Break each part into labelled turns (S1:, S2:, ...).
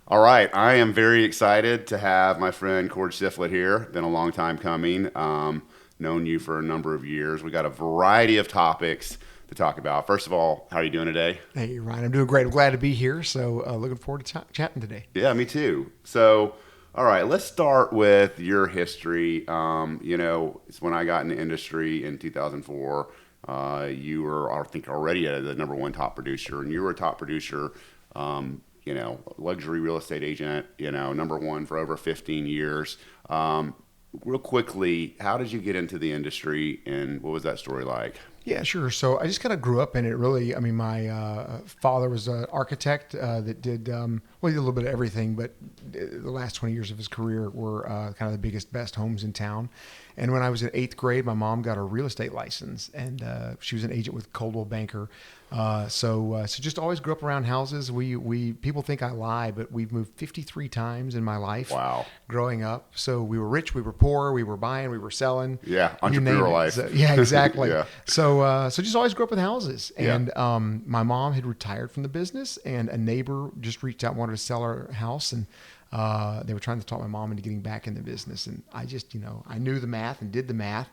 S1: All right, I am very excited to have my friend Cord Shiflet here. Been a long time coming. Known you for a number of years. We got a variety of topics to talk about. First of all, how are you doing today?
S2: Hey, Ryan, I'm doing great. I'm glad to be here. So, looking forward to chatting today.
S1: Yeah, me too. So, all right, let's start with your history. It's when I got in the industry in 2004. You were, I think, already the number one top producer, and you were a top producer. Luxury real estate agent. Number one for over 15 years. Real quickly, how did you get into the industry, and what was that story like?
S2: Yeah, sure. So I just kind of grew up in it, really. I mean, my father was an architect that did, he did a little bit of everything, but the last 20 years of his career were kind of the biggest, best homes in town. And when I was in eighth grade, my mom got a real estate license, and she was an agent with Coldwell Banker. So just always grew up around houses. We people think I lie, but we've moved 53 times in my life.
S1: Wow.
S2: Growing up. So we were rich, we were poor, we were buying, we were selling.
S1: Yeah,
S2: You name
S1: entrepreneur
S2: it.
S1: life.
S2: Yeah, exactly.
S1: Yeah.
S2: So just always grew up with houses.
S1: Yeah.
S2: And my mom had retired from the business, and a neighbor just reached out and wanted to sell her house, and they were trying to talk my mom into getting back in the business. And I just, I knew the math and did the math,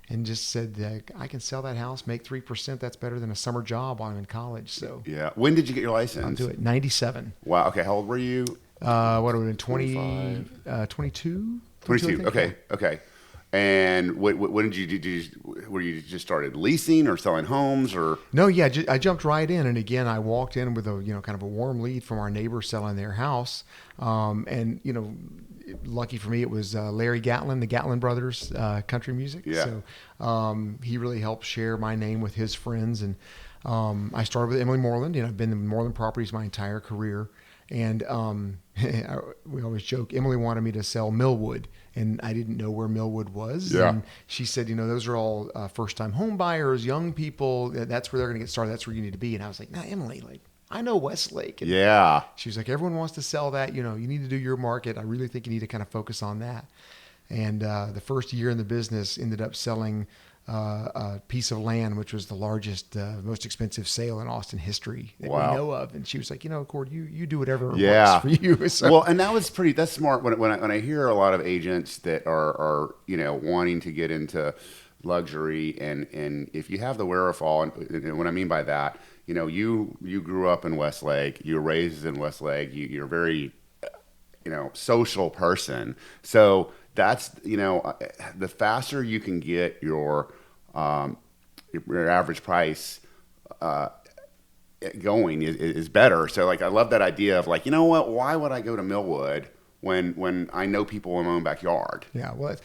S2: and just said, I can sell that house, make 3%. That's better than a summer job while I'm in college. So
S1: Yeah. When did you get your
S2: I'll
S1: license?
S2: do it. 97.
S1: Wow. Okay. How old were you?
S2: What would have been
S1: 25.
S2: 22?
S1: 22.
S2: I think.
S1: Okay. Okay. And when did were you just started leasing or selling homes or?
S2: No, yeah, I jumped right in, and again, I walked in with a kind of a warm lead from our neighbor selling their house, and lucky for me, it was Larry Gatlin, the Gatlin brothers, country music.
S1: Yeah.
S2: So he really helped share my name with his friends, and I started with Emily Moreland. I've been in Moreland Properties my entire career, and we always joke. Emily wanted me to sell Millwood, and I didn't know where Millwood was.
S1: Yeah.
S2: And she said, those are all first-time home buyers, young people. That's where they're going to get started. That's where you need to be. And I was like, nah, Emily, I know Westlake. And
S1: Yeah.
S2: she was like, everyone wants to sell that. You need to do your market. I really think you need to kind of focus on that. And the first year in the business ended up selling a piece of land, which was the largest, most expensive sale in Austin history that
S1: Wow.
S2: we know of. And she was like, Cord, you do whatever
S1: Yeah.
S2: works for you. So,
S1: Well, and that's smart when I hear a lot of agents that are wanting to get into luxury, and if you have the wherewithal, and what I mean by that, you grew up in Westlake, you were raised in Westlake, you're a very social person. So that's the faster you can get your average price going is better. So I love that idea of what, why would I go to Millwood when I know people in my own backyard?
S2: yeah, well,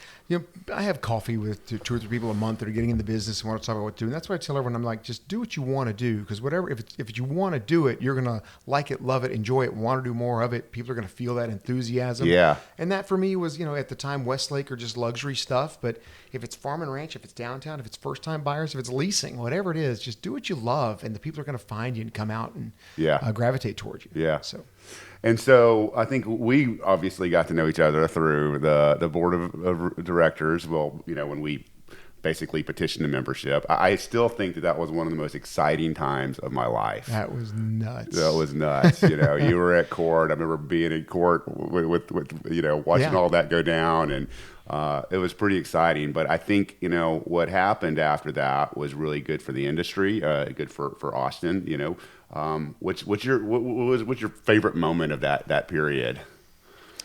S2: I have coffee with two or three people a month that are getting in the business and want to talk about what to do. And that's why I tell everyone, I'm like, just do what you want to do. Because if you want to do it, you're going to like it, love it, enjoy it, want to do more of it. People are going to feel that enthusiasm.
S1: Yeah.
S2: And that for me was, at the time, Westlake or just luxury stuff. But if it's farm and ranch, if it's downtown, if it's first time buyers, if it's leasing, whatever it is, just do what you love. And the people are going to find you and come out and gravitate towards you.
S1: Yeah.
S2: So
S1: So I think we obviously got to know each other through the board of directors. Well, when we basically petitioned the membership, I still think that was one of the most exciting times of my life.
S2: that was nuts.
S1: That was nuts. You were at court. I remember being in court with watching
S2: Yeah.
S1: all that go down, and it was pretty exciting. But I think what happened after that was really good for the industry, good for Austin. What's your favorite moment of that period?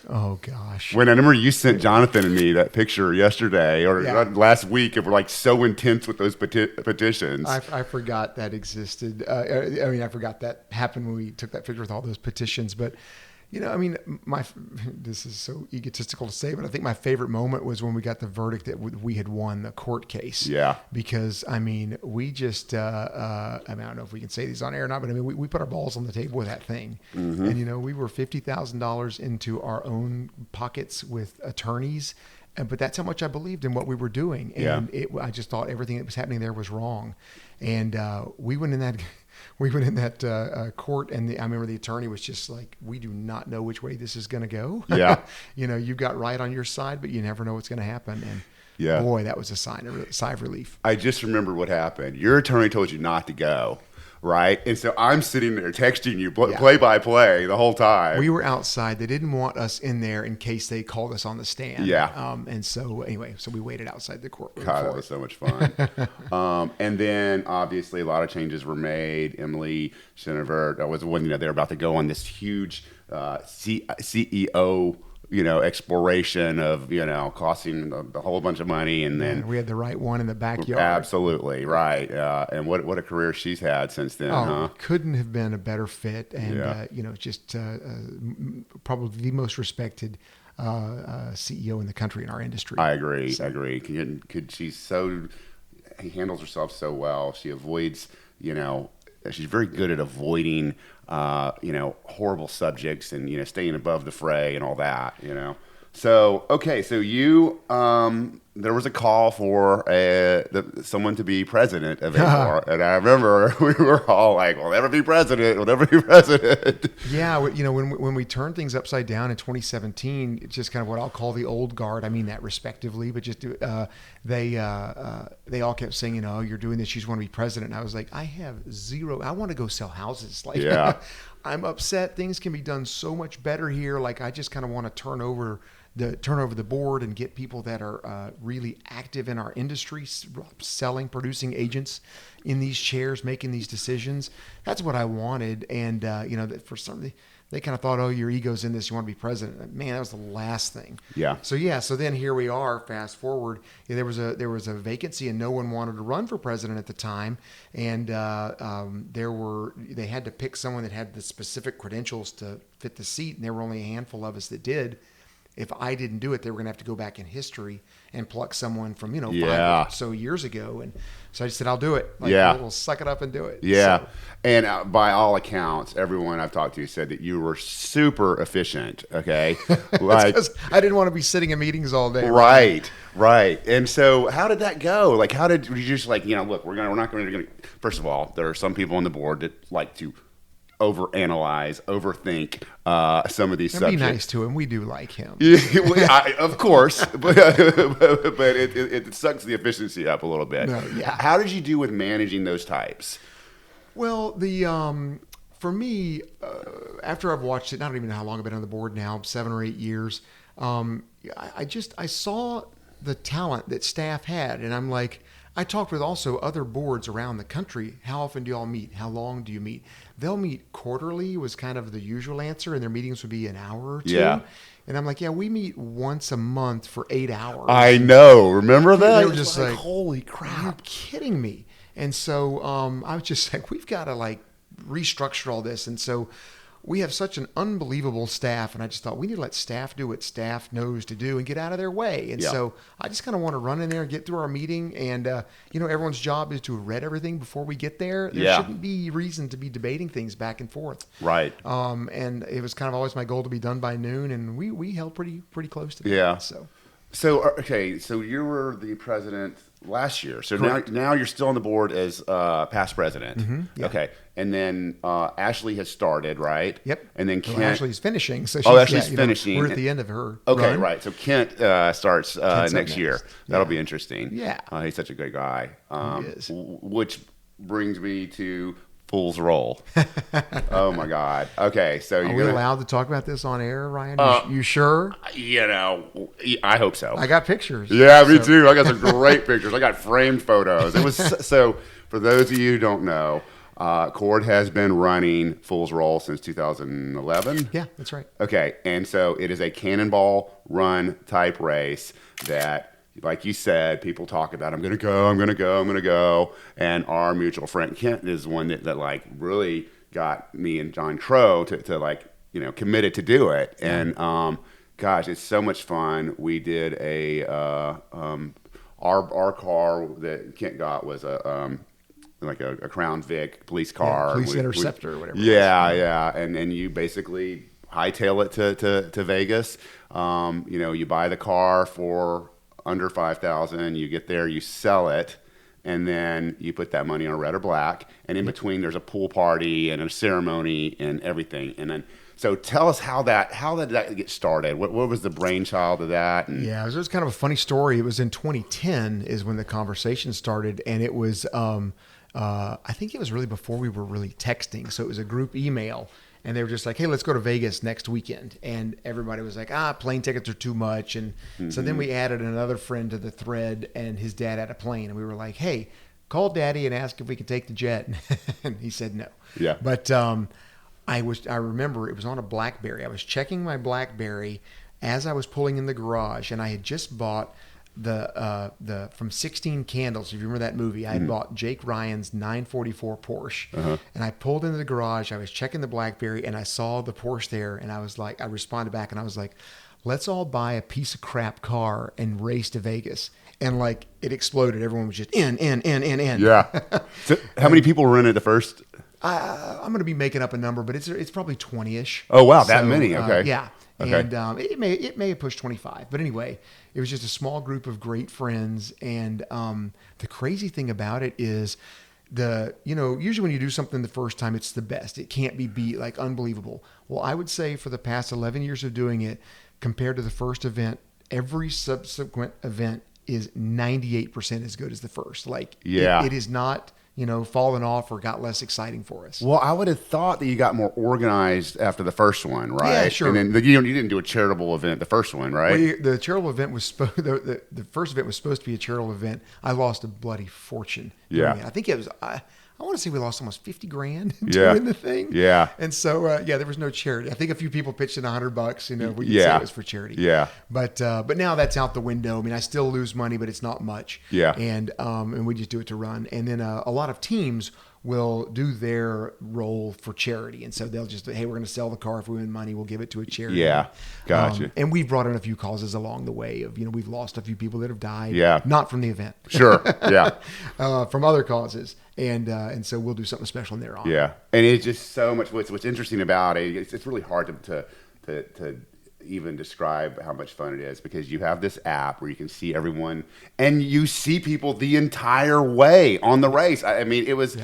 S2: Oh, gosh.
S1: When I remember you sent Jonathan and me that picture yesterday or
S2: Yeah.
S1: last week, and we're so intense with those petitions.
S2: I forgot that existed. I forgot that happened when we took that picture with all those petitions. But, this is so egotistical to say, but I think my favorite moment was when we got the verdict that we had won the court case.
S1: Yeah.
S2: Because, we just, I don't know if we can say these on air or not, but we put our balls on the table with that thing.
S1: Mm-hmm.
S2: And, we were $50,000 into our own pockets with attorneys. But that's how much I believed in what we were doing. And I just thought everything that was happening there was wrong. And we went in that court, and I remember the attorney was just like, we do not know which way this is going to go.
S1: Yeah.
S2: You've got right on your side, but you never know what's going to happen. And boy, that was a sigh of relief.
S1: I just remember what happened. Your attorney told you not to go. right? And so I'm sitting there texting you play by play the whole time.
S2: We were outside. They didn't want us in there in case they called us on the stand.
S1: Yeah.
S2: And so anyway, so we waited outside the courtroom.
S1: God, that was so much fun. And then obviously a lot of changes were made. Emily Shinover was one, they're about to go on this huge CEO, exploration of, costing a whole bunch of money. And then
S2: we had the right one in the backyard.
S1: Absolutely. Right. And what a career she's had since then, huh?
S2: Couldn't have been a better fit. And, just probably the most respected CEO in the country in our industry.
S1: I agree. He handles herself so well. She avoids, she's very good at avoiding, horrible subjects and, staying above the fray and all that, So, okay. So you, there was a call for someone to be president of ABoR. And I remember we were all like, we'll never be president. We'll never be president.
S2: Yeah. When we turned things upside down in 2017, it's just kind of what I'll call the old guard. I mean that respectively, but just they all kept saying, you're doing this. You just want to be president. And I was like, I want to go sell houses. Like,
S1: yeah.
S2: I'm upset. Things can be done so much better here. Like, I just kind of want to turn over the board and get people that are really active in our industry, selling, producing agents in these chairs, making these decisions. That's what I wanted. And, for some, they kind of thought, oh, your ego's in this. You want to be president. Man, that was the last thing.
S1: Yeah.
S2: So then here we are, fast forward. There was a vacancy and no one wanted to run for president at the time. And they had to pick someone that had the specific credentials to fit the seat. And there were only a handful of us that did. If I didn't do it, they were going to have to go back in history and pluck someone from, 5 or so years ago. And so I just said, I'll do it. We'll suck it up and do it.
S1: Yeah.
S2: So.
S1: And by all accounts, everyone I've talked to said that you were super efficient. Okay.
S2: Like, I didn't want to be sitting in meetings all day.
S1: Right. And so how did that go? Like, how did you just look, we're not going to, first of all, there are some people on the board that like to overanalyze, overthink some of these subjects.
S2: Be nice to him. We do like him.
S1: Of course, but it sucks the efficiency up a little bit.
S2: No, yeah.
S1: How did you do with managing those types?
S2: Well, for me, after I've watched it, I don't even know how long I've been on the board now, 7 or 8 years. I saw the talent that staff had, and I'm like, I talked with also other boards around the country. How often do y'all meet? How long do you meet? They'll meet quarterly was kind of the usual answer, and their meetings would be an hour or two.
S1: Yeah.
S2: And I'm like, we meet once a month for 8 hours.
S1: I know. Remember that?
S2: They were just like,
S1: holy crap.
S2: You're kidding me. And so I was just like, we've got to restructure all this. And so we have such an unbelievable staff, and I just thought we need to let staff do what staff knows to do and get out of their way. And so I just kind of want to run in there and get through our meeting. And, everyone's job is to have read everything before we get there. There shouldn't be reason to be debating things back and forth.
S1: Right.
S2: And it was kind of always my goal to be done by noon, and we held pretty close to that.
S1: Yeah.
S2: So
S1: okay, so you were the president last year. So
S2: Correct.
S1: now you're still on the board as past president.
S2: Mm-hmm, yeah.
S1: Okay, and then Ashley has started, right?
S2: Yep.
S1: And then Kent.
S2: Ashley's finishing. So
S1: Ashley's finishing.
S2: We're at the end of her.
S1: Okay,
S2: run.
S1: right. So Kent starts next year. That'll be interesting.
S2: Yeah.
S1: He's such a good guy.
S2: He is.
S1: Which brings me to Fool's Roll. Oh my God. Okay, so
S2: Are we allowed to talk about this on air, Ryan? You sure?
S1: I hope so.
S2: I got pictures.
S1: Yeah, me too. I got some great pictures. I got framed photos. It was so. For those of you who don't know, Cord has been running Fool's Roll since 2011.
S2: Yeah, that's right.
S1: Okay, and so it is a cannonball run type race that, like you said, people talk about, I'm going to go. And our mutual friend Kent is one that really got me and John Crow to committed to do it. And gosh, it's so much fun. We did our car that Kent got was a Crown Vic police car.
S2: Police Interceptor or whatever.
S1: Yeah. And you basically hightail it to Vegas. You buy the car for under $5,000, you get there, you sell it, and then you put that money on red or black. And in between, there's a pool party and a ceremony and everything. And then, so tell us how did that get started? What was the brainchild of that? And
S2: it was kind of a funny story. It was in 2010 is when the conversation started, and it was I think it was really before we were really texting. So it was a group email. And they were just like, hey, let's go to Vegas next weekend. And everybody was like, plane tickets are too much. And so then we added another friend to the thread, and his dad had a plane. And we were like, hey, call Daddy and ask if we could take the jet. And he said no.
S1: Yeah.
S2: But I remember it was on a BlackBerry. I was checking my BlackBerry as I was pulling in the garage, and I had just bought the from 16 Candles. If you remember that movie, I had bought Jake Ryan's 944 Porsche, and I pulled into the garage. I was checking the BlackBerry, and I saw the Porsche there, and I was like, I responded back, and I was like, let's all buy a piece of crap car and race to Vegas. And like it exploded. Everyone was just in.
S1: Yeah. So how many people were in it at first?
S2: I'm going to be making up a number, but it's probably 20-ish.
S1: Oh wow, that many? Okay.
S2: Yeah.
S1: Okay.
S2: And it may have pushed 25, but anyway, it was just a small group of great friends. And the crazy thing about it is usually when you do something the first time, it's the best. It can't be beat, like unbelievable. Well, I would say for the past 11 years of doing it, compared to the first event, every subsequent event is 98% as good as the first. Like it is not, fallen off or got less exciting for us.
S1: Well, I would have thought that you got more organized after the first one, right?
S2: Yeah, sure.
S1: And then you didn't do a charitable event the first one, right?
S2: Well, the charitable event was the first event was supposed to be a charitable event. I lost a bloody fortune.
S1: Yeah.
S2: I think it was. I want to say we lost almost $50,000
S1: Yeah.
S2: doing the thing.
S1: Yeah.
S2: And so, there was no charity. I think a few people pitched in $100. We could
S1: Yeah.
S2: say it was for charity.
S1: Yeah.
S2: But now that's out the window. I mean, I still lose money, but it's not much.
S1: Yeah.
S2: And we just do it to run. And then a lot of teams will do their role for charity. And so they'll just, hey, we're going to sell the car. If we win money, we'll give it to a charity.
S1: Yeah. Gotcha.
S2: And we've brought in a few causes along the way of, we've lost a few people that have died.
S1: Yeah.
S2: Not from the event.
S1: Sure. Yeah.
S2: From other causes. And so we'll do something special in their honor.
S1: Yeah. And it's just so much, what's interesting about it, it's really hard to even describe how much fun it is, because you have this app where you can see everyone and you see people the entire way on the race. I mean, it was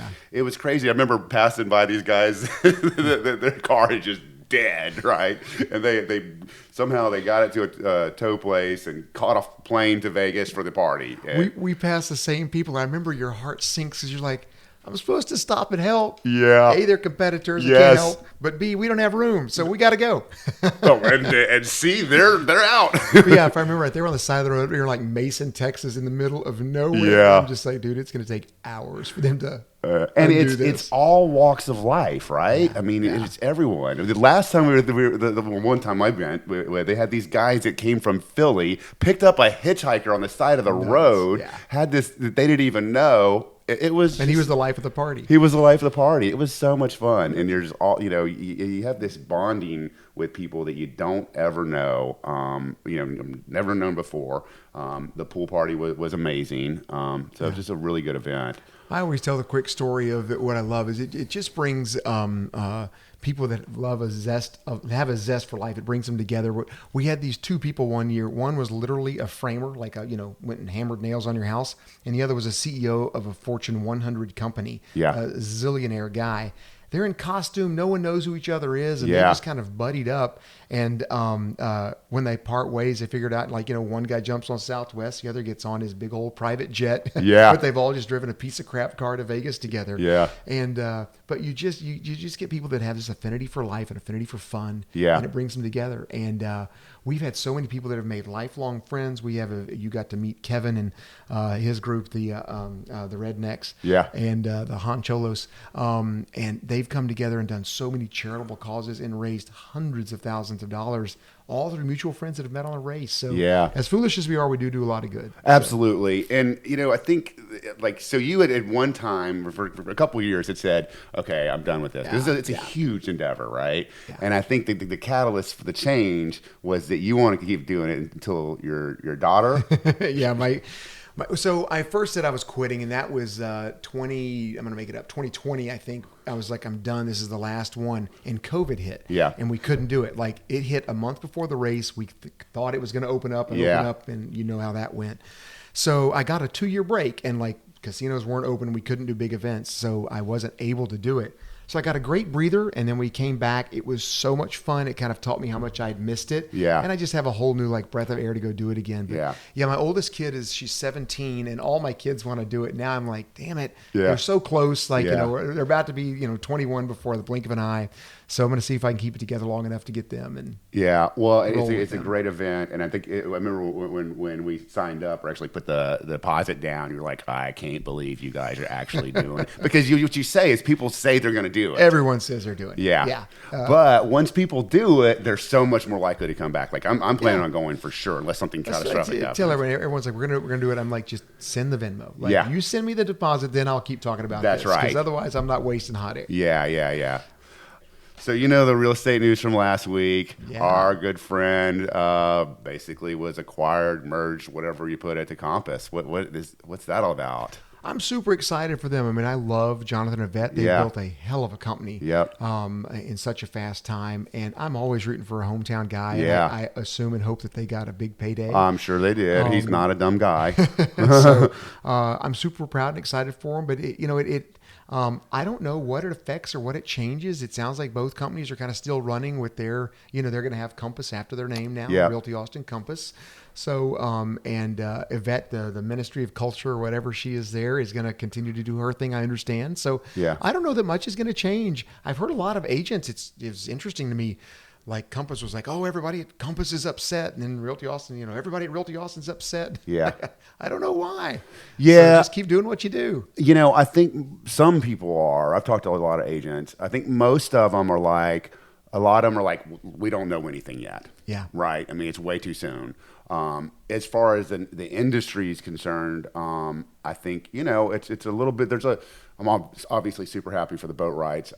S1: crazy. I remember passing by these guys, their car is just dead, right? And they somehow they got it to a tow place and caught a plane to Vegas for the party.
S2: We passed the same people. I remember your heart sinks because you're like, I'm supposed to stop and help.
S1: Yeah.
S2: A, they're competitors.
S1: Yes.
S2: They can't help. But B, we don't have room, so we got to go.
S1: And C, they're out.
S2: But yeah, if I remember right, they were on the side of the road. We were like Mason, Texas, in the middle of nowhere.
S1: Yeah.
S2: I'm just like, dude, it's going to take hours for them to.
S1: And it's all walks of life, right?
S2: Yeah.
S1: I mean, it's everyone. The last time the one time I went, where they had these guys that came from Philly, picked up a hitchhiker on the side of the road, had this that they didn't even know. It was,
S2: and he was the life of the party.
S1: He was the life of the party. It was so much fun, and there's all you have this bonding with people that you don't ever know, never known before. The pool party was amazing. So it's just a really good event.
S2: I always tell the quick story of it. What I love is it just brings people that have a zest for life. It brings them together. We had these two people one year. One was literally a framer, went and hammered nails on your house. And the other was a CEO of a Fortune 100 company, a zillionaire guy. They're in costume. No one knows who each other is. And they just kind of buddied up. And when they part ways, they figured out, one guy jumps on Southwest, the other gets on his big old private jet.
S1: Yeah.
S2: But they've all just driven a piece of crap car to Vegas together.
S1: Yeah.
S2: And but you just get people that have this affinity for life and affinity for fun.
S1: Yeah.
S2: And it brings them together. And we've had so many people that have made lifelong friends. We have you got to meet Kevin and his group, the Rednecks.
S1: Yeah.
S2: And the Honcholos. And they've come together and done so many charitable causes and raised hundreds of thousands of dollars, all through mutual friends that have met on a race. So as foolish as we are, we do a lot of good.
S1: Absolutely. So. And, I think so you had at one time for a couple of years had said, okay, I'm done with this. It's a huge endeavor, right? Yeah. And I think the catalyst for the change was that you wanted to keep doing it until your daughter.
S2: Yeah. So I first said I was quitting, and that was 2020, I think. I was like, I'm done. This is the last one. And COVID hit. Yeah. And we couldn't do it. Like, it hit a month before the race. We thought it was going to open up, and you know how that went. So I got a 2-year break, and casinos weren't open. We couldn't do big events, so I wasn't able to do it. So I got a great breather, and then we came back. It was so much fun. It kind of taught me how much I'd missed it.
S1: Yeah.
S2: And I just have a whole new like breath of air to go do it again. But
S1: Yeah.
S2: my oldest kid she's 17, and all my kids want to do it. Now I'm like, damn it.
S1: Yeah.
S2: They're so close. Like,
S1: Yeah.
S2: they're about to be, 21 before the blink of an eye. So I'm going to see if I can keep it together long enough to get them. And
S1: yeah, well,
S2: roll
S1: it's
S2: with
S1: a great event, and I think I remember when we signed up or actually put the deposit down, you're like, I can't believe you guys are actually doing it, because what you say is people say they're going to do it.
S2: Everyone says they're doing it.
S1: Yeah. But once people do it, they're so much more likely to come back. Like I'm planning on going for sure, unless something catastrophic happens.
S2: Tell everyone's like, we're gonna do it. I'm like, just send the Venmo. Like, you send me the deposit, then I'll keep talking about
S1: That's
S2: this.
S1: right.
S2: Because otherwise, I'm not wasting hot air.
S1: Yeah. So the real estate news from last week.
S2: Yeah.
S1: Our good friend basically was acquired, merged, whatever you put it, to Compass. What's that all about?
S2: I'm super excited for them. I mean, I love Jonathan and Yvette. They built a hell of a company.
S1: Yep.
S2: In such a fast time, and I'm always rooting for a hometown guy.
S1: Yeah.
S2: And I assume and hope that they got a big payday.
S1: I'm sure they did. He's not a dumb guy.
S2: So I'm super proud and excited for him. But I don't know what it affects or what it changes. It sounds like both companies are kind of still running with their, they're going to have Compass after their name now, Realty Austin Compass. So, and Yvette, the Ministry of Culture or whatever she is there, is going to continue to do her thing, I understand. So I don't know that much is going to change. I've heard a lot of agents. It's interesting to me. Like Compass was like, oh, everybody at Compass is upset. And then Realty Austin, everybody at Realty Austin's upset.
S1: Yeah.
S2: I don't know why.
S1: Yeah.
S2: So just keep doing what you do.
S1: I think some people are. I've talked to a lot of agents. I think most of them are like, we don't know anything yet.
S2: Yeah.
S1: Right? I mean, it's way too soon. As far as the industry is concerned, I think, it's a little bit, I'm obviously super happy for the boat rights.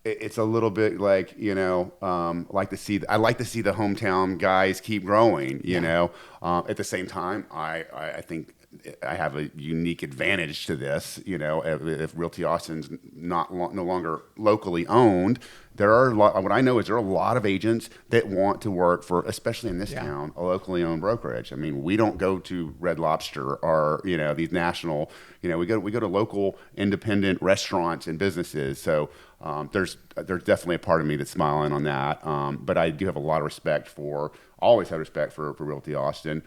S1: It's a little bit like, I like to see the hometown guys keep growing, at the same time, I think I have a unique advantage to this, if Realty Austin's no longer locally owned. What I know is there are a lot of agents that want to work for, especially in this town, a locally owned brokerage. I mean, we don't go to Red Lobster or, these national, we go to local independent restaurants and businesses. So there's definitely a part of me that's smiling on that. But I do have a lot of always had respect for Realty Austin.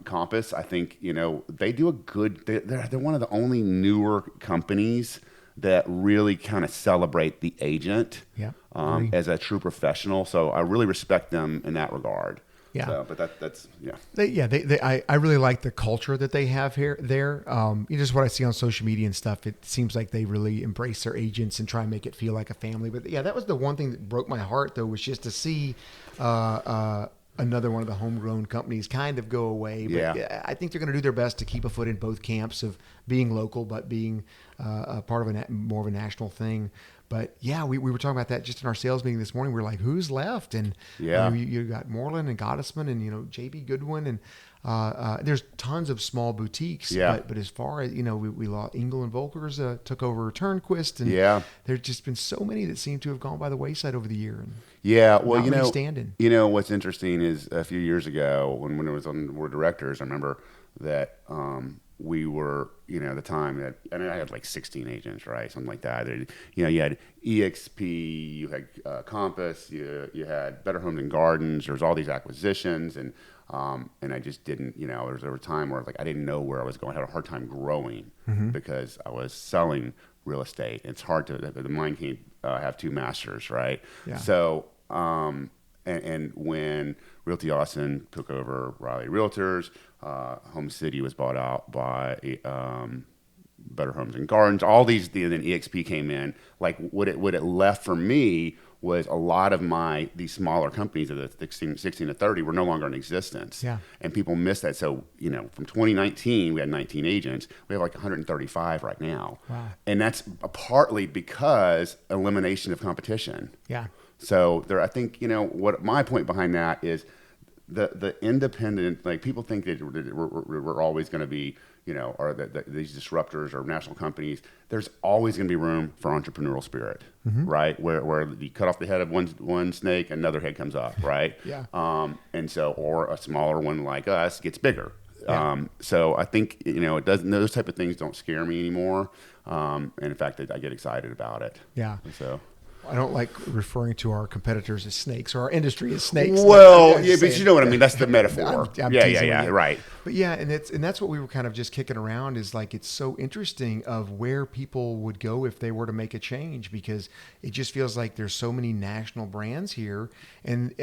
S1: Compass, I think, they do they're one of the only newer companies that really kind of celebrate the agent as a true professional. So I really respect them in that regard.
S2: Yeah.
S1: So, but that's.
S2: I really like the culture that they have there. Just what I see on social media and stuff, it seems like they really embrace their agents and try and make it feel like a family. But that was the one thing that broke my heart, though, was just to see another one of the homegrown companies kind of go away. But I think they're going to do their best to keep a foot in both camps of being local, but being a part of more of a national thing. But we were talking about that just in our sales meeting this morning. We were like, who's left? And you got Moreland and Gottesman and JB Goodwin, and there's tons of small boutiques. But as far as we lost Engel and Volkers took over Turnquist, and there's just been so many that seem to have gone by the wayside over the year. And
S1: what's interesting is a few years ago when it was on the board of directors, I remember that we were, at the time, I had like 16 agents, right? Something like that. You had EXP, you had Compass, you had Better Homes and Gardens. There was all these acquisitions, and I just didn't, there was a time where I didn't know where I was going. I had a hard time growing because I was selling real estate. It's hard the mind can't have two masters, right?
S2: Yeah.
S1: So, and when Realty Austin took over Riley Realtors, Home City was bought out by Better Homes and Gardens. All these, and then EXP came in. Like what it left for me was a lot of these smaller companies of the 16 to 30 were no longer in existence.
S2: Yeah.
S1: And people missed that. So, from 2019, we had 19 agents. We have like 135 right now.
S2: Wow.
S1: And that's partly because elimination of competition.
S2: Yeah.
S1: So I think, what my point behind that is the independent, like people think that we're always going to be, or these disruptors or national companies. There's always going to be room for entrepreneurial spirit, right? Where you cut off the head of one snake, another head comes up, right?
S2: Yeah.
S1: And so, or a smaller one like us gets bigger. So I think, it doesn't, those type of things don't scare me anymore. And in fact, I get excited about it.
S2: Yeah.
S1: So
S2: I don't like referring to our competitors as snakes or our industry as snakes.
S1: Well, yeah, but you know what I mean. That's the metaphor.
S2: I'm
S1: Yeah, right.
S2: But yeah, and that's what we were kind of just kicking around is like it's so interesting of where people would go if they were to make a change, because it just feels like there's so many national brands here, and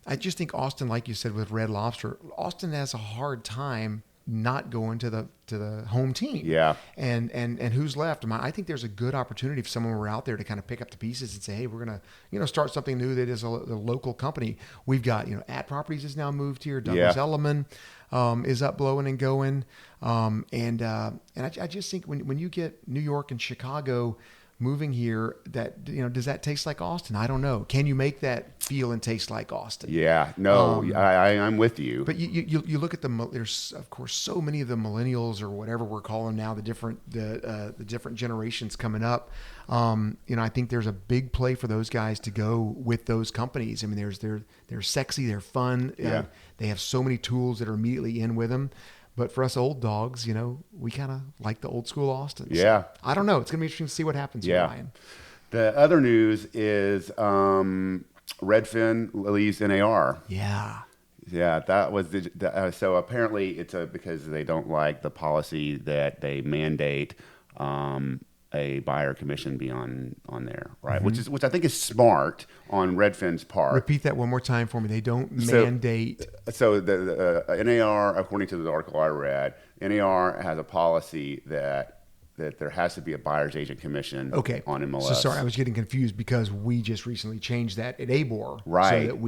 S2: I just think Austin, like you said with Red Lobster, Austin has a hard time not going to the home team.
S1: Yeah.
S2: And who's left? I think there's a good opportunity if someone were out there to kind of pick up the pieces and say, hey, we're gonna start something new that is a local company. We've got At Properties has now moved here. Douglas Elliman is up blowing and going. And I just think when you get New York and Chicago moving here, that does that taste like Austin? I don't know. Can you make that feel and taste like Austin?
S1: Yeah, no, I'm with you.
S2: But you look at there's of course so many of the millennials or whatever we're calling now, the different generations coming up. I think there's a big play for those guys to go with those companies. I mean, they're sexy, they're fun.
S1: Yeah.
S2: They have so many tools that are immediately in with them. But for us old dogs, we kind of like the old school Austin.
S1: Yeah.
S2: So, I don't know. It's going to be interesting to see what happens here, Ryan.
S1: The other news is Redfin leaves NAR.
S2: Yeah.
S1: Yeah, that was so apparently it's because they don't like the policy that they mandate a buyer commission be on there, right?
S2: Mm-hmm.
S1: Which I think is smart on Redfin's part.
S2: Repeat that one more time for me. They don't mandate.
S1: So the NAR, according to the article I read, NAR has a policy that there has to be a buyer's agent commission on MLS.
S2: So sorry, I was getting confused because we just recently changed that at ABoR,
S1: right?
S2: So that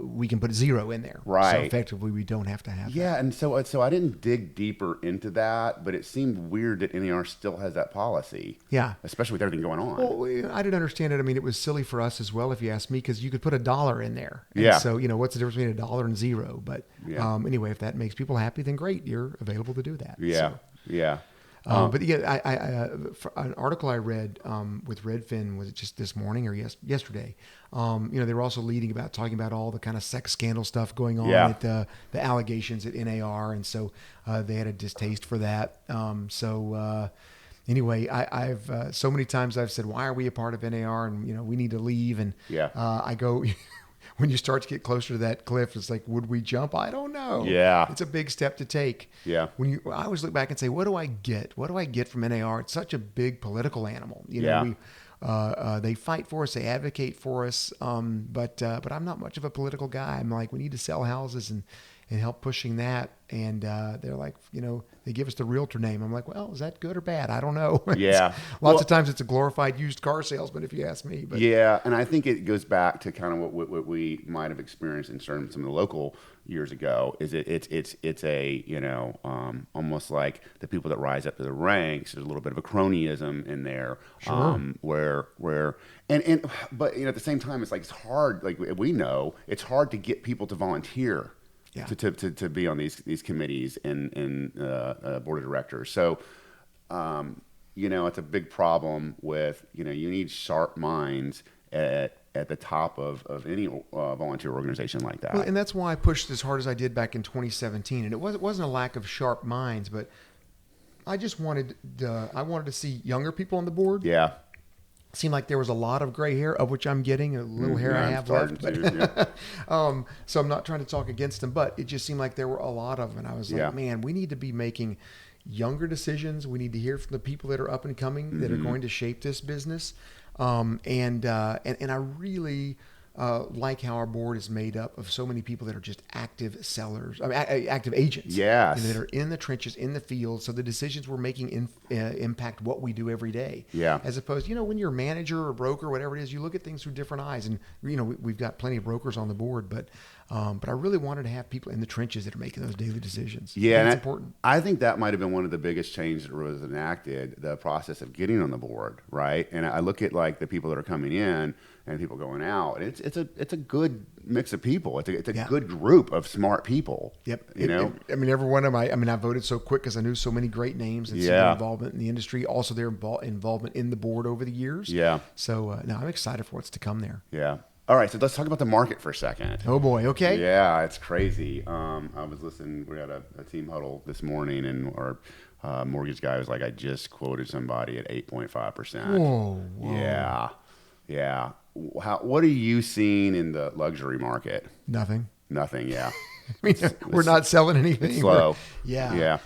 S2: we can put 0 in there,
S1: right?
S2: So effectively, we don't have to have.
S1: Yeah,
S2: that.
S1: and so I didn't dig deeper into that, but it seemed weird that NAR still has that policy.
S2: Yeah,
S1: especially with everything going on.
S2: Well, I didn't understand it. I mean, it was silly for us as well, if you ask me, because you could put $1 in there. And
S1: yeah.
S2: So what's the difference between $1 and 0? But anyway, if that makes people happy, then great. You're available to do that.
S1: Yeah.
S2: So.
S1: Yeah.
S2: But yeah, an article I read with Redfin, was it just this morning or yesterday? They were also talking about all the kind of sex scandal stuff going on at the allegations at NAR, and so they had a distaste for that. Anyway, I've so many times I've said, why are we a part of NAR? And we need to leave. And I go. When you start to get closer to that cliff, it's like, would we jump? I don't know.
S1: Yeah.
S2: It's a big step to take.
S1: Yeah.
S2: I always look back and say, what do I get? What do I get from NAR? It's such a big political animal. They fight for us, they advocate for us. But I'm not much of a political guy. I'm like, we need to sell houses and help pushing that. And they're like, they give us the realtor name. I'm like, well, is that good or bad? I don't know.
S1: Yeah.
S2: Lots of times it's a glorified used car salesman, if you ask me. But
S1: yeah, and I think it goes back to kind of what we might have experienced in some of the local years ago. Is it's a almost like the people that rise up to the ranks. There's a little bit of a cronyism in there,
S2: sure.
S1: Where but at the same time, it's like it's hard. Like we know, it's hard to get people to volunteer.
S2: Yeah.
S1: To be on these committees and board of directors. So, it's a big problem with, you need sharp minds at the top of any volunteer organization like that.
S2: Well, and that's why I pushed as hard as I did back in 2017. And it wasn't a lack of sharp minds, but I just wanted to see younger people on the board.
S1: Yeah.
S2: Seemed like there was a lot of gray hair, of which I'm getting a little hair I have left. So I'm not trying to talk against them, but it just seemed like there were a lot of them. And I was like, man, we need to be making younger decisions. We need to hear from the people that are up and coming that are going to shape this business. And I really like how our board is made up of so many people that are just active sellers, active agents.
S1: Yes.
S2: That are in the trenches, in the field. So the decisions we're making impact what we do every day.
S1: Yeah.
S2: As opposed, when you're a manager or broker, whatever it is, you look at things through different eyes. And, we've got plenty of brokers on the board, but I really wanted to have people in the trenches that are making those daily decisions.
S1: Yeah.
S2: That's important.
S1: I think that might have been one of the biggest changes that was enacted, the process of getting on the board. Right. And I look at like the people that are coming in and people going out, and it's a good mix of people. It's a good group of smart people.
S2: Yep. Every one of I voted so quick because I knew so many great names and their involvement in the industry. Also, their involvement in the board over the years.
S1: Yeah.
S2: So now I'm excited for what's to come there.
S1: Yeah. All right, so let's talk about the market for a second.
S2: Oh boy. Okay.
S1: Yeah, it's crazy. I was listening. We had a team huddle this morning, and our mortgage guy was like, "I just quoted somebody at 8.5%."
S2: Whoa.
S1: Yeah, yeah. What are you seeing in the luxury market?
S2: Nothing.
S1: Nothing. Yeah.
S2: I mean, we're not selling anything.
S1: It's slow.
S2: Yeah.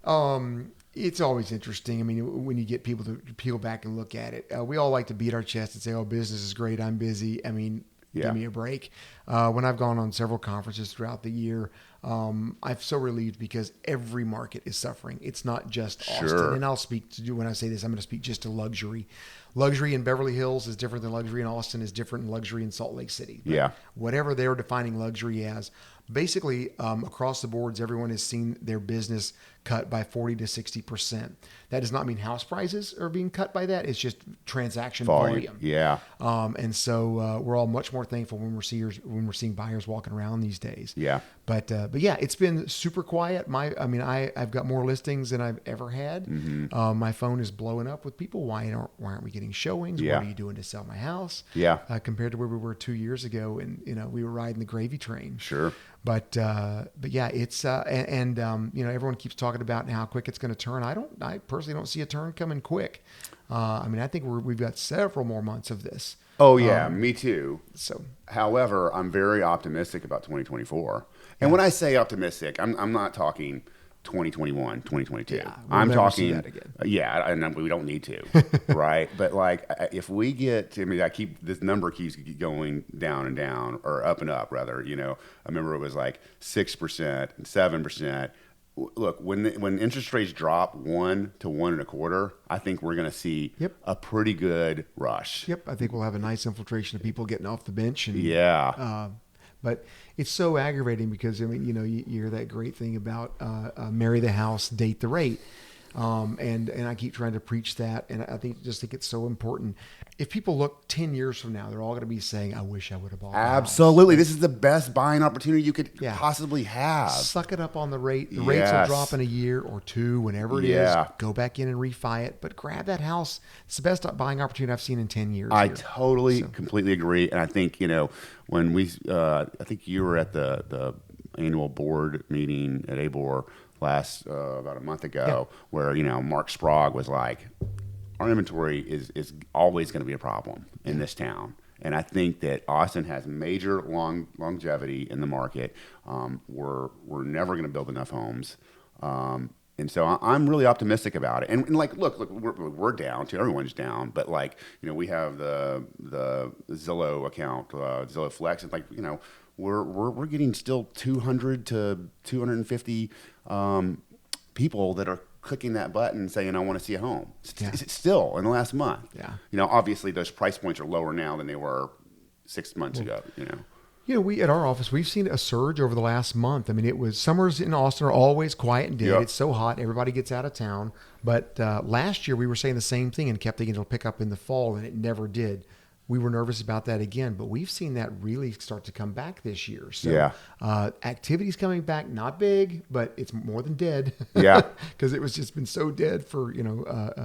S1: Yeah.
S2: It's always interesting. I mean, when you get people to peel back and look at it, we all like to beat our chest and say, "Oh, business is great. I'm busy." I mean,
S1: Yeah.
S2: give me a break. When I've gone on several conferences throughout the year, I'm so relieved because every market is suffering. It's not just Austin.
S1: Sure.
S2: And I'll speak to, when I say this, I'm going to speak just to luxury. Luxury in Beverly Hills is different than luxury in Austin, is different than luxury in Salt Lake City. But
S1: Yeah.
S2: whatever they're defining luxury as, basically across the boards, everyone has seen their business cut by 40 to 60%. That does not mean house prices are being cut by that. It's just transaction volume.
S1: Yeah.
S2: And so we're all much more thankful when we're seeing buyers walking around these days.
S1: Yeah.
S2: But yeah, it's been super quiet. I've got more listings than I've ever had.
S1: Mm-hmm.
S2: My phone is blowing up with people. Why aren't we getting showings?
S1: Yeah.
S2: What are you doing to sell my house?
S1: Yeah.
S2: Compared to where we were 2 years ago, and we were riding the gravy train.
S1: Sure.
S2: But yeah, it's everyone keeps talking about how quick it's going to turn. I personally don't see a turn coming quick. I think we've got several more months of this.
S1: Oh yeah, me too.
S2: So,
S1: however, I'm very optimistic about 2024. And when I say optimistic, I'm not talking 2021, 2022.
S2: Yeah,
S1: I'm
S2: never see
S1: talking
S2: that again.
S1: Yeah, and we don't need to, right? But like if we get, this number keeps going down and down, or up and up rather. I remember it was like 6% and 7%. Look, when interest rates drop 1 to 1.25%, I think we're going to see a pretty good rush.
S2: Yep, I think we'll have a nice infiltration of people getting off the bench. And,
S1: Yeah.
S2: But it's so aggravating because you hear that great thing about marry the house, date the rate, and I keep trying to preach that, and I think it's so important. If people look 10 years from now, they're all going to be saying, "I wish I would have bought the house."
S1: Absolutely, this is the best buying opportunity you could
S2: Yeah.
S1: possibly have.
S2: Suck it up on the rate. The rates will
S1: Yes.
S2: drop in a year or two, whenever it is.
S1: Yeah.
S2: Go back in and refi it, but grab that house. It's the best buying opportunity I've seen in 10 years.
S1: I
S2: here.
S1: totally, completely agree. And I think, when I think you were at the annual board meeting at ABoR last, about a month ago, where, Mark Sprague was like, our inventory is always going to be a problem in this town. And I think that Austin has major longevity in the market. We're never going to build enough homes. And so I'm really optimistic about it. And like, look, we're down too. Everyone's down. But like, we have the Zillow account, Zillow Flex. It's like, we're getting still 200 to 250 people that are clicking that button saying, "I want to see a home." It's still in the last month.
S2: Yeah.
S1: Obviously those price points are lower now than they were 6 months ago.
S2: We at our office, we've seen a surge over the last month. Summers in Austin are always quiet and dead.
S1: Yep.
S2: It's so hot, everybody gets out of town. But last year we were saying the same thing and kept thinking it'll pick up in the fall, and it never did. We were nervous about that again, but we've seen that really start to come back this year. So activity's coming back, not big, but it's more than dead.
S1: Yeah.
S2: Because it was just been so dead for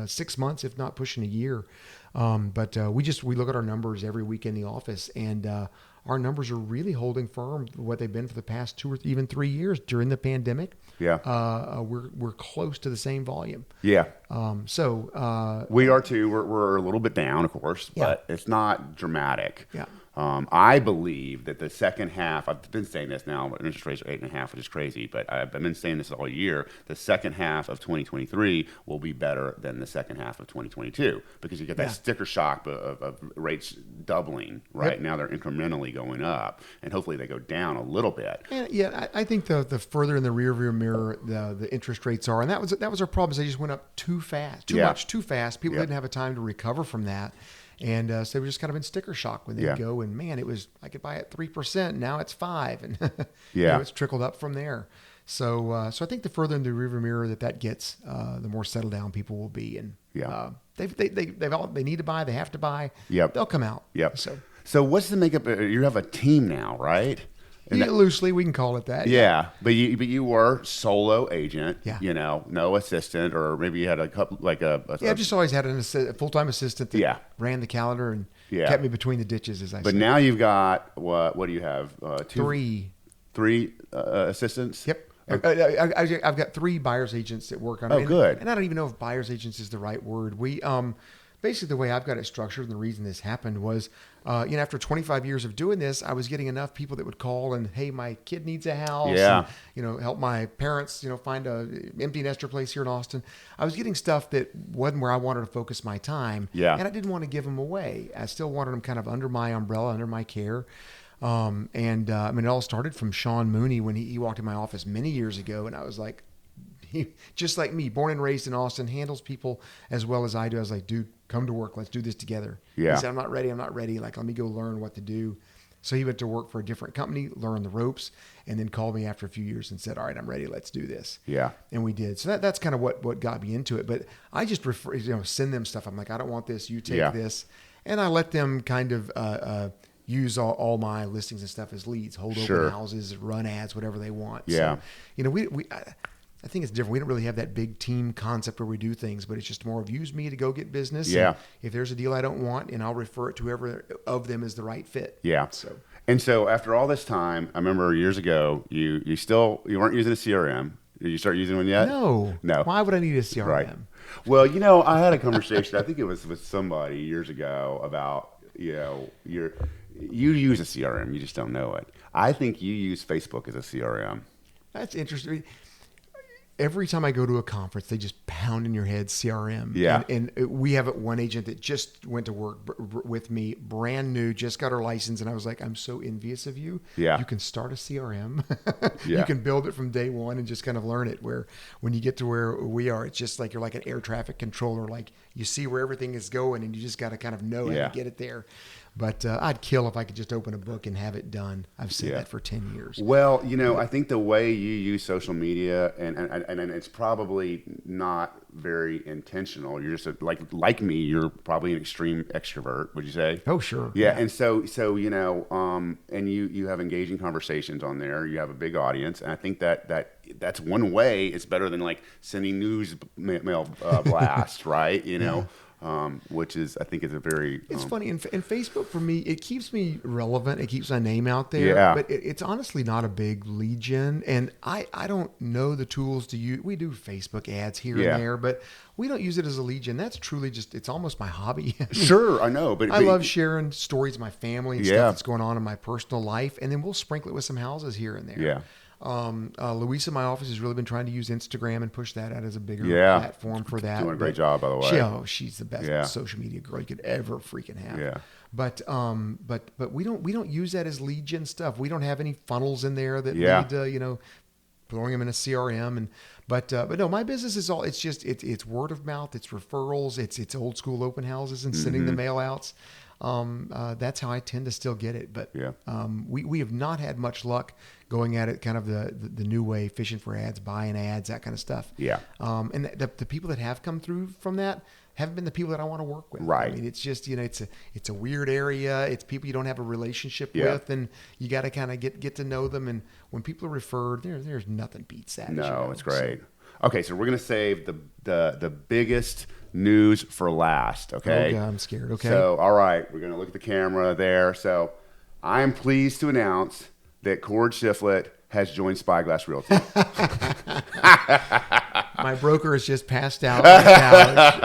S2: 6 months, if not pushing a year. But we look at our numbers every week in the office, and our numbers are really holding firm what they've been for the past 2 or even 3 years. During the pandemic, we're close to the same volume.
S1: Yeah.
S2: We
S1: are too. We're a little bit down, of course, but it's not dramatic.
S2: Yeah.
S1: I believe that the second half, I've been saying this now, but interest rates are 8.5%, which is crazy, but I've been saying this all year. The second half of 2023 will be better than the second half of 2022 because you get that sticker shock of rates doubling, right?
S2: Yep.
S1: Now they're incrementally going up, and hopefully they go down a little bit.
S2: And I think the further in the rearview mirror the interest rates are, and that was our problem. Is they just went up too fast, too fast. People didn't have a time to recover from that. And so they were just kind of in sticker shock when they go, and man, it was, I could buy at 3%. Now it's 5%. And it's trickled up from there. So I think the further in the rearview mirror that gets, the more settled down people will be. And they need to buy, they have to buy.
S1: Yep.
S2: They'll come out.
S1: Yep. So what's the makeup? You have a team now, right? And that,
S2: loosely, we can call it that.
S1: yeah, but you were solo agent.
S2: Yeah.
S1: You know, no assistant, or maybe you had a couple like
S2: Yeah, I've just always had a full-time assistant that ran the calendar and kept me between the ditches, as I
S1: But
S2: say.
S1: now you've got what do you have? Three assistants.
S2: Yep. I've got 3 buyer's agents that work on it.
S1: Oh, good.
S2: And I don't even know if buyer's agents is the right word. We basically the way I've got it structured, and the reason this happened was, after 25 years of doing this, I was getting enough people that would call and, hey, my kid needs a house.
S1: Yeah.
S2: And, help my parents, find a empty nester place here in Austin. I was getting stuff that wasn't where I wanted to focus my time.
S1: Yeah.
S2: And I didn't want to give them away. I still wanted them kind of under my umbrella, under my care. It all started from Sean Mooney when he walked in my office many years ago, and I was like, he, just like me, born and raised in Austin, handles people as well as I do. I was like, dude, come to work. Let's do this together.
S1: Yeah.
S2: He said, I'm not ready. Like, let me go learn what to do. So he went to work for a different company, learned the ropes, and then called me after a few years and said, all right, I'm ready. Let's do this.
S1: Yeah.
S2: And we did. So that's kind of what got me into it. But I just send them stuff. I'm like, I don't want this. You take this. And I let them kind of, use all my listings and stuff as leads, hold open houses, run ads, whatever they want.
S1: Yeah.
S2: So, I think it's different. We don't really have that big team concept where we do things, but it's just more of use me to go get business.
S1: Yeah.
S2: And if there's a deal I don't want, and I'll refer it to whoever of them is the right fit.
S1: Yeah.
S2: So
S1: after all this time, I remember years ago, you weren't using a CRM. Did you start using one yet?
S2: No. Why would I need a CRM?
S1: Right. Well, I had a conversation. I think it was with somebody years ago about you use a CRM, you just don't know it. I think you use Facebook as a CRM.
S2: That's interesting. Every time I go to a conference, they just pound in your head CRM.
S1: Yeah.
S2: And we have one agent that just went to work with me, brand new, just got her license. And I was like, I'm so envious of you.
S1: Yeah.
S2: You can start a CRM.
S1: Yeah.
S2: You can build it from day one and just kind of learn it. Where when you get to where we are, it's just like you're like an air traffic controller. Like you see where everything is going and you just got to kind of know how to get it there. But I'd kill if I could just open a book and have it done. I've said that for 10 years.
S1: Well, I think the way you use social media, and it's probably not very intentional. You're just like me. You're probably an extreme extrovert. Would you say?
S2: Oh, sure.
S1: Yeah, and so and you have engaging conversations on there. You have a big audience, and I think that's one way. It's better than like sending news mail blast, right? Which is, I think, is a very...
S2: It's funny. And Facebook, for me, it keeps me relevant. It keeps my name out there.
S1: Yeah.
S2: But it's honestly not a big lead gen. And I don't know the tools to use. We do Facebook ads here and there, but we don't use it as a lead gen. That's truly just, it's almost my hobby.
S1: Sure, I know. But
S2: I love sharing stories of my family and stuff
S1: Yeah.
S2: that's going on in my personal life. And then we'll sprinkle it with some houses here and there.
S1: Yeah.
S2: Louisa in my office has really been trying to use Instagram and push that out as a bigger platform for that.
S1: Doing a great job, by the way.
S2: She's the best social media girl you could ever freaking have.
S1: Yeah.
S2: But we don't use that as lead gen stuff. We don't have any funnels in there that lead to throwing them in a CRM. But no, my business is all, it's word of mouth, it's referrals, it's old school open houses and sending the mail outs. That's how I tend to still get it. But we have not had much luck going at it kind of the new way, fishing for ads, buying ads, that kind of stuff.
S1: Yeah.
S2: And the people that have come through from that haven't been the people that I want to work with.
S1: Right.
S2: I mean, it's just, it's a weird area. It's people you don't have a relationship with, and you got to kind of get to know them. And when people are referred, there's nothing beats that.
S1: No, it's great. Okay, so we're going to save the biggest news for last, okay?
S2: Oh, God, I'm scared, okay?
S1: So, all right, we're going to look at the camera there. So, I'm pleased to announce that Cord Shiflet has joined Spyglass Realty.
S2: My broker has just passed out on the couch,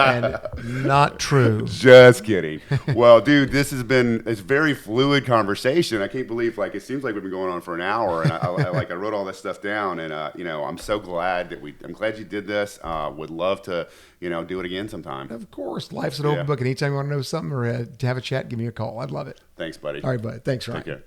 S2: and not true.
S1: Just kidding. Well, dude, this has been a very fluid conversation. I can't believe, it seems like we've been going on for an hour, and I wrote all this stuff down, and I'm so glad I'm glad you did this. Would love to, do it again sometime.
S2: Of course, life's an open book. Anytime you want to know something or to have a chat, give me a call. I'd love it.
S1: Thanks, buddy.
S2: All right, bud. Thanks, Ryan.
S1: Take care.